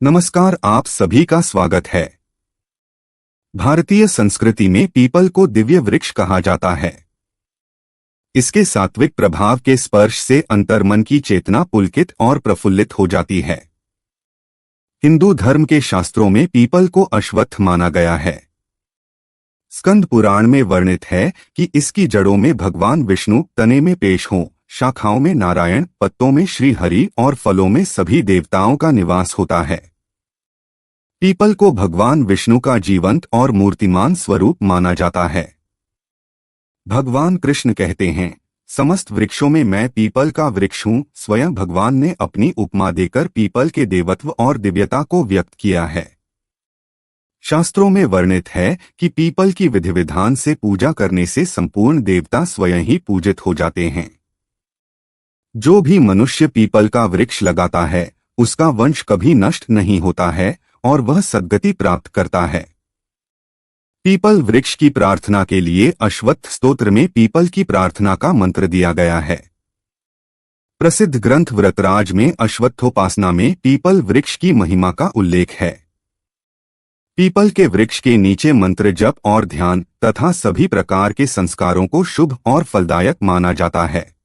नमस्कार, आप सभी का स्वागत है। भारतीय संस्कृति में पीपल को दिव्य वृक्ष कहा जाता है। इसके सात्विक प्रभाव के स्पर्श से अंतर्मन की चेतना पुलकित और प्रफुल्लित हो जाती है। हिंदू धर्म के शास्त्रों में पीपल को अश्वत्थ माना गया है। स्कंद पुराण में वर्णित है कि इसकी जड़ों में भगवान विष्णु, तने में पेश हों, शाखाओं में नारायण, पत्तों में श्री हरि और फलों में सभी देवताओं का निवास होता है। पीपल को भगवान विष्णु का जीवंत और मूर्तिमान स्वरूप माना जाता है। भगवान कृष्ण कहते हैं, समस्त वृक्षों में मैं पीपल का वृक्ष हूँ। स्वयं भगवान ने अपनी उपमा देकर पीपल के देवत्व और दिव्यता को व्यक्त किया है। शास्त्रों में वर्णित है कि पीपल की विधि विधान से पूजा करने से संपूर्ण देवता स्वयं ही पूजित हो जाते हैं। जो भी मनुष्य पीपल का वृक्ष लगाता है, उसका वंश कभी नष्ट नहीं होता है और वह सद्गति प्राप्त करता है। पीपल वृक्ष की प्रार्थना के लिए अश्वत्थ स्तोत्र में पीपल की प्रार्थना का मंत्र दिया गया है। प्रसिद्ध ग्रंथ व्रतराज में अश्वत्थोपासना में पीपल वृक्ष की महिमा का उल्लेख है। पीपल के वृक्ष के नीचे मंत्र जप और ध्यान तथा सभी प्रकार के संस्कारों को शुभ और फलदायक माना जाता है।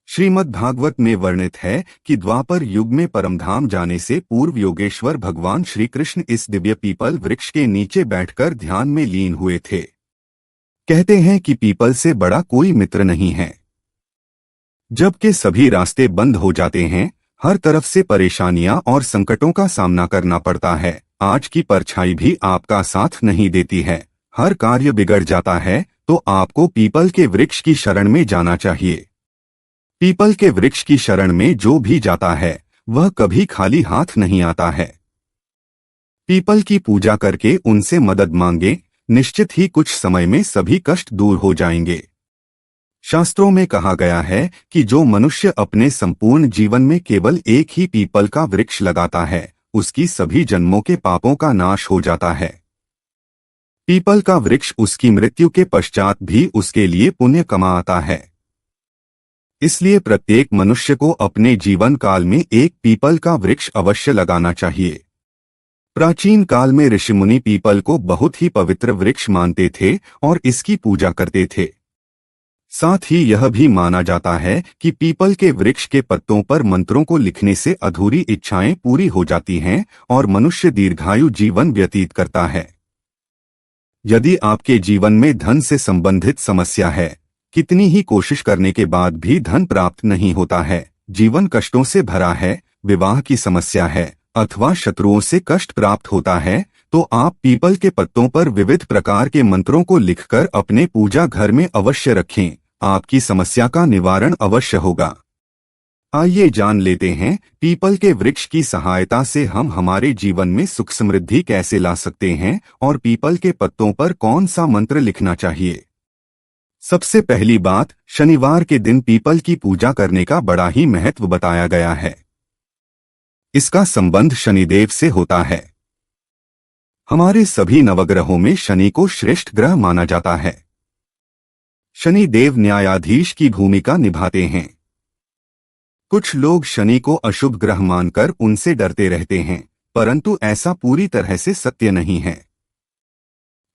श्रीमद् भागवत में वर्णित है कि द्वापर युग में परमधाम जाने से पूर्व योगेश्वर भगवान श्री कृष्ण इस दिव्य पीपल वृक्ष के नीचे बैठकर ध्यान में लीन हुए थे। कहते हैं कि पीपल से बड़ा कोई मित्र नहीं है। जबकि सभी रास्ते बंद हो जाते हैं, हर तरफ से परेशानियां और संकटों का सामना करना पड़ता है, आज की परछाई भी आपका साथ नहीं देती है, हर कार्य बिगड़ जाता है, तो आपको पीपल के वृक्ष की शरण में जाना चाहिए। पीपल के वृक्ष की शरण में जो भी जाता है, वह कभी खाली हाथ नहीं आता है। पीपल की पूजा करके उनसे मदद मांगे, निश्चित ही कुछ समय में सभी कष्ट दूर हो जाएंगे। शास्त्रों में कहा गया है कि जो मनुष्य अपने संपूर्ण जीवन में केवल एक ही पीपल का वृक्ष लगाता है, उसकी सभी जन्मों के पापों का नाश हो जाता है। पीपल का वृक्ष उसकी मृत्यु के पश्चात भी उसके लिए पुण्य कमा आता है। इसलिए प्रत्येक मनुष्य को अपने जीवन काल में एक पीपल का वृक्ष अवश्य लगाना चाहिए। प्राचीन काल में ऋषिमुनि पीपल को बहुत ही पवित्र वृक्ष मानते थे और इसकी पूजा करते थे। साथ ही यह भी माना जाता है कि पीपल के वृक्ष के पत्तों पर मंत्रों को लिखने से अधूरी इच्छाएं पूरी हो जाती हैं और मनुष्य दीर्घायु जीवन व्यतीत करता है। यदि आपके जीवन में धन से संबंधित समस्या है, कितनी ही कोशिश करने के बाद भी धन प्राप्त नहीं होता है, जीवन कष्टों से भरा है, विवाह की समस्या है अथवा शत्रुओं से कष्ट प्राप्त होता है, तो आप पीपल के पत्तों पर विविध प्रकार के मंत्रों को लिखकर अपने पूजा घर में अवश्य रखें, आपकी समस्या का निवारण अवश्य होगा। आइए जान लेते हैं पीपल के वृक्ष की सहायता से हम हमारे जीवन में सुख समृद्धि कैसे ला सकते हैं और पीपल के पत्तों पर कौन सा मंत्र लिखना चाहिए। सबसे पहली बात, शनिवार के दिन पीपल की पूजा करने का बड़ा ही महत्व बताया गया है। इसका संबंध शनिदेव से होता है। हमारे सभी नवग्रहों में शनि को श्रेष्ठ ग्रह माना जाता है। शनि देव न्यायाधीश की भूमिका निभाते हैं। कुछ लोग शनि को अशुभ ग्रह मानकर उनसे डरते रहते हैं, परंतु ऐसा पूरी तरह से सत्य नहीं है।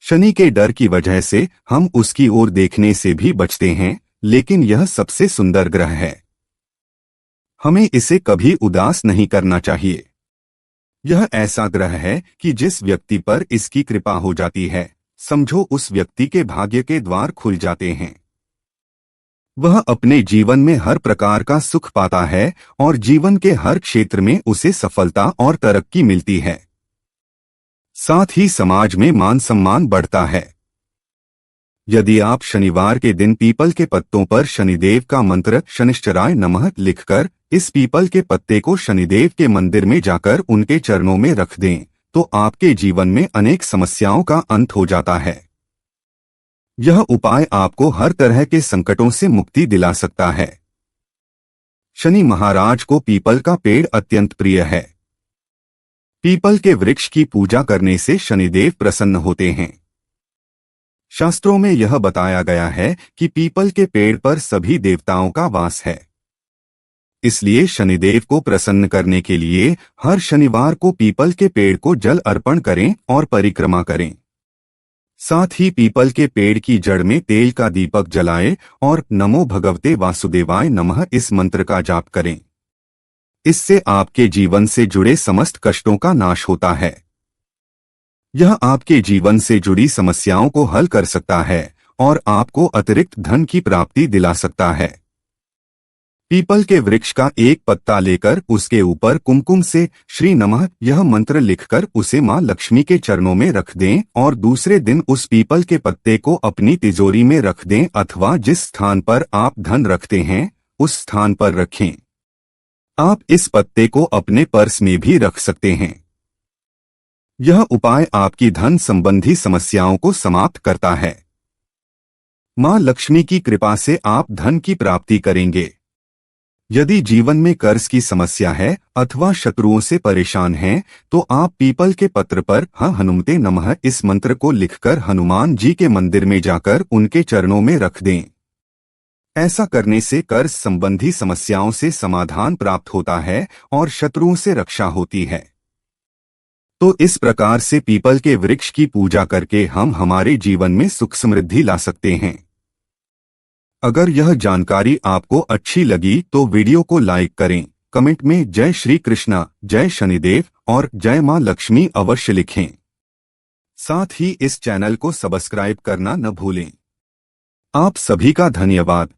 शनि के डर की वजह से हम उसकी ओर देखने से भी बचते हैं, लेकिन यह सबसे सुंदर ग्रह है। हमें इसे कभी उदास नहीं करना चाहिए। यह ऐसा ग्रह है कि जिस व्यक्ति पर इसकी कृपा हो जाती है, समझो उस व्यक्ति के भाग्य के द्वार खुल जाते हैं। वह अपने जीवन में हर प्रकार का सुख पाता है और जीवन के हर क्षेत्र में उसे सफलता और तरक्की मिलती है। साथ ही समाज में मान सम्मान बढ़ता है। यदि आप शनिवार के दिन पीपल के पत्तों पर शनिदेव का मंत्र शनिश्चराय नमः लिखकर इस पीपल के पत्ते को शनिदेव के मंदिर में जाकर उनके चरणों में रख दें, तो आपके जीवन में अनेक समस्याओं का अंत हो जाता है। यह उपाय आपको हर तरह के संकटों से मुक्ति दिला सकता है। शनि महाराज को पीपल का पेड़ अत्यंत प्रिय है। पीपल के वृक्ष की पूजा करने से शनिदेव प्रसन्न होते हैं। शास्त्रों में यह बताया गया है कि पीपल के पेड़ पर सभी देवताओं का वास है। इसलिए शनिदेव को प्रसन्न करने के लिए हर शनिवार को पीपल के पेड़ को जल अर्पण करें और परिक्रमा करें। साथ ही पीपल के पेड़ की जड़ में तेल का दीपक जलाएं और नमो भगवते वासुदेवाय नमः इस मंत्र का जाप करें। इससे आपके जीवन से जुड़े समस्त कष्टों का नाश होता है। यह आपके जीवन से जुड़ी समस्याओं को हल कर सकता है और आपको अतिरिक्त धन की प्राप्ति दिला सकता है। पीपल के वृक्ष का एक पत्ता लेकर उसके ऊपर कुमकुम से श्री नमः यह मंत्र लिखकर उसे मां लक्ष्मी के चरणों में रख दें और दूसरे दिन उस पीपल के पत्ते को अपनी तिजोरी में रख दें अथवा जिस स्थान पर आप धन रखते हैं उस स्थान पर रखें। आप इस पत्ते को अपने पर्स में भी रख सकते हैं। यह उपाय आपकी धन संबंधी समस्याओं को समाप्त करता है। मां लक्ष्मी की कृपा से आप धन की प्राप्ति करेंगे। यदि जीवन में कर्ज की समस्या है अथवा शत्रुओं से परेशान हैं, तो आप पीपल के पत्र पर हनुमते नमः इस मंत्र को लिखकर हनुमान जी के मंदिर में जाकर उनके चरणों में रख दें। ऐसा करने से कर्ज संबंधी समस्याओं से समाधान प्राप्त होता है और शत्रुओं से रक्षा होती है। तो इस प्रकार से पीपल के वृक्ष की पूजा करके हम हमारे जीवन में सुख समृद्धि ला सकते हैं। अगर यह जानकारी आपको अच्छी लगी तो वीडियो को लाइक करें, कमेंट में जय श्री कृष्णा, जय शनिदेव और जय मां लक्ष्मी अवश्य लिखें। साथ ही इस चैनल को सब्सक्राइब करना न भूलें। आप सभी का धन्यवाद।